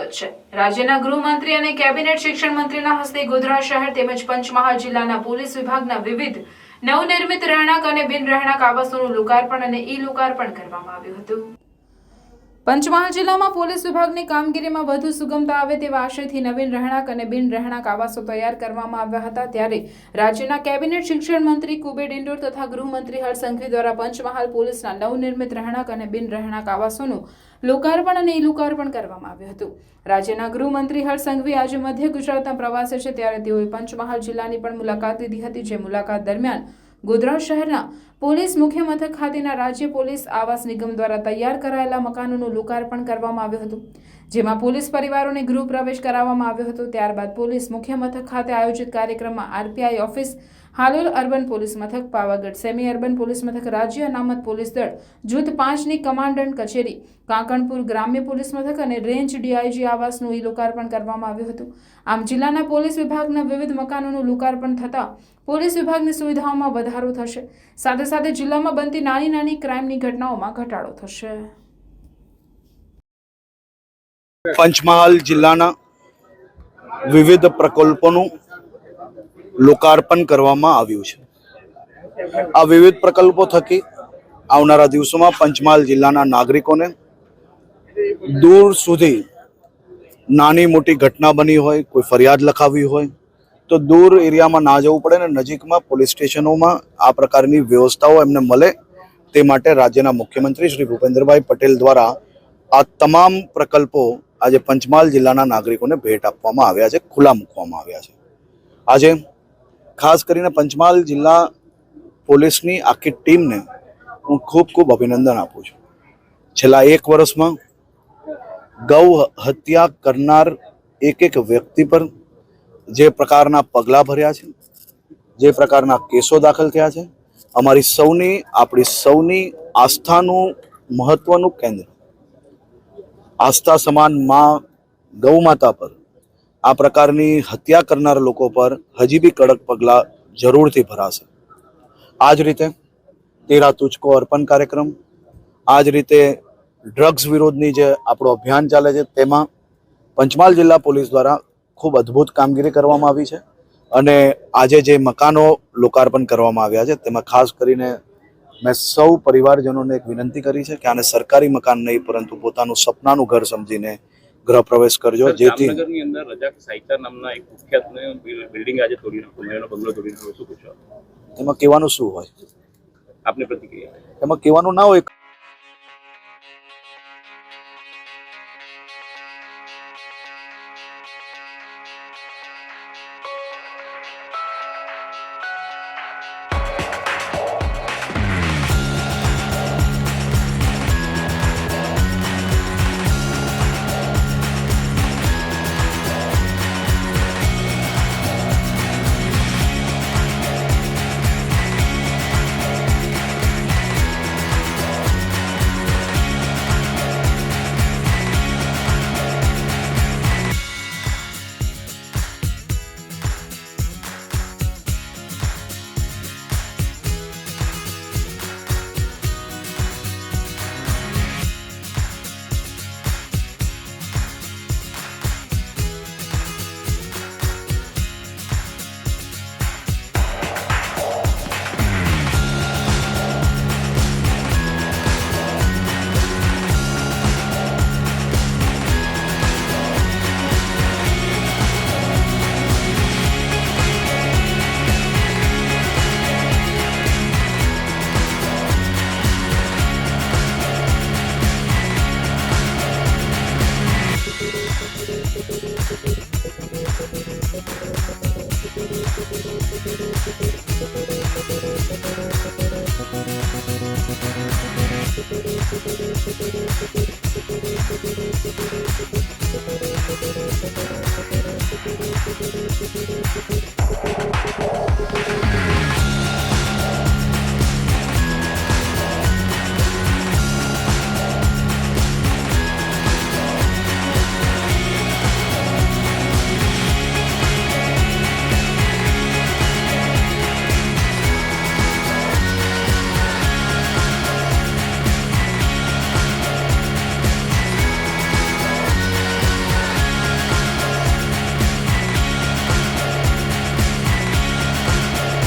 સ્વાગત છે। રાજ્યના ગૃહમંત્રી અને કેબિનેટ શિક્ષણ મંત્રીના હસ્તે ગોધરા શહેર તેમજ પંચમહાલ જિલ્લાના પોલીસ વિભાગના વિવિધ નવનિર્મિત રહેણાંક અને બિન રહેણાંક આવાસોનું લોકાર્પણ અને ઈ-લોકાર્પણ કરવામાં આવ્યું હતું। પંચમહાલ જિલ્લામાં પોલીસ વિભાગની કામગીરીમાં વધુ સુગમતા આવે તેવા આશયથી નવીન રહેણાંક અને બિન રહેણાંક આવાસો તૈયાર કરવામાં આવ્યા હતા। ત્યારે રાજ્યના કેબિનેટ શિક્ષણ મંત્રી કુબેર ડિંડોર તથા ગૃહમંત્રી હર્ષ સંઘવી દ્વારા પંચમહાલ પોલીસના નવનિર્મિત રહેણાંક અને બિન રહેણાંક આવાસોનું લોકાર્પણ અને ઈ-લોકાર્પણ કરવામાં આવ્યું હતું। રાજ્યના ગૃહમંત્રી હર્ષ સંઘવી આજે મધ્ય ગુજરાતના પ્રવાસે છે, ત્યારે તેઓએ પંચમહાલ જિલ્લાની પણ મુલાકાત લીધી હતી। જે મુલાકાત દરમિયાન ગોધરા શહેરના પોલીસ મુખ્ય મથક ખાતેના રાજ્ય પોલીસ આવાસ નિગમ દ્વારા તૈયાર કરાયેલા મકાનોનું લોકાર્પણ કરવામાં આવ્યું હતું, જેમાં પોલીસ પરિવારોને ગૃહ પ્રવેશ કરાવવામાં આવ્યો હતો। ત્યારબાદ પોલીસ મુખ્ય મથક ખાતે આયોજિત કાર્યક્રમમાં RPI office, Halol urban police મથક, પાવાગઢ સેમી અર્બન પોલીસ મથક, રાજ્ય અનામત પોલીસ દળ જૂથ 5ની કમાન્ડન્ટ કચેરી, કાંકણપુર ગ્રામ્ય પોલીસ મથક અને રેન્જ ડીઆઈજી આવાસનું ઈ-લોકાર્પણ કરવામાં આવ્યું હતું। આમ જિલ્લાના પોલીસ વિભાગના વિવિધ મકાનોનું લોકાર્પણ થતાં પોલીસ વિભાગની સુવિધાઓમાં વધારો થશે, સાથે સાથે જિલ્લામાં બનતી નાની નાની ક્રાઇમની ઘટનાઓમાં ઘટાડો થશે। પંચમહાલ જિલ્લાના વિવિધ પ્રકલ્પોનું લોકાર્પણ કરવામાં આવ્યું છે। આ વિવિધ પ્રકલ્પો થકી આવનારા દિવસોમાં પંચમહાલ જિલ્લાના નાગરિકોને દૂર સુધી નાની મોટી ઘટના બની હોય, કોઈ ફરિયાદ લખાવી હોય તો દૂર એરિયામાં ના જવું પડે ને નજીકમાં પોલીસ સ્ટેશનોમાં આ પ્રકારની વ્યવસ્થાઓ એમને મળે તે માટે રાજ્યના મુખ્યમંત્રી શ્રી ભૂપેન્દ્રભાઈ પટેલ દ્વારા આ તમામ પ્રકલ્પો આજે પંચમહાલ જિલ્લાના નાગરિકોને ભેટ આપવામાં આવ્યા છે, ખુલ્લા મૂકવામાં આવ્યા છે। આજે ખાસ કરીને પંચમહાલ જિલ્લા પોલીસની આખી ટીમને હું ખૂબ ખૂબ અભિનંદન આપું છું। છેલ્લા 1 વર્ષમાં ગૌ હત્યા કરનાર એક વ્યક્તિ પર જે પ્રકારના પગલાં ભર્યા છે, જે પ્રકારના કેસો દાખલ થયા છે, આપણી સૌની આસ્થાનું મહત્વનું કેન્દ્ર આસ્થા સમાન માં ગૌ માતા પર આ પ્રકારની હત્યા કરનાર લોકો પર હજી બી કડક પગલાં જરૂરથી ભરાશે। આ જ રીતે તેરા તુજકો અર્પણ કાર્યક્રમ, આ જ રીતે ડ્રગ્સ વિરોધની જે આપણો અભિયાન ચાલે છે તેમાં પંચમહાલ જિલ્લા પોલીસ દ્વારા ખૂબ અદ્ભુત કામગીરી કરવામાં આવી છે અને આજે જે મકાનો લોકાર્પણ કરવામાં આવ્યા છે તેમાં ખાસ કરીને મેં સૌ પરિવારજનોને એક વિનંતી કરી છે કે આને સરકારી મકાન નહીં પરંતુ પોતાનું સપનાનું ઘર સમજીને ગૃહ પ્રવેશ કરજો, જેથી જામનગરની અંદર રજાક સાહિત્ય નામના એક કુખ્યાત બિલ્ડિંગ આજે તોડી નાખ્યું, એનો બંગલો તોડી નાખ્યો, શું પૂછો? એમાં કહેવાનું શું હોય? આપની પ્રતિક્રિયા? એમાં કહેવાનું ના હોય।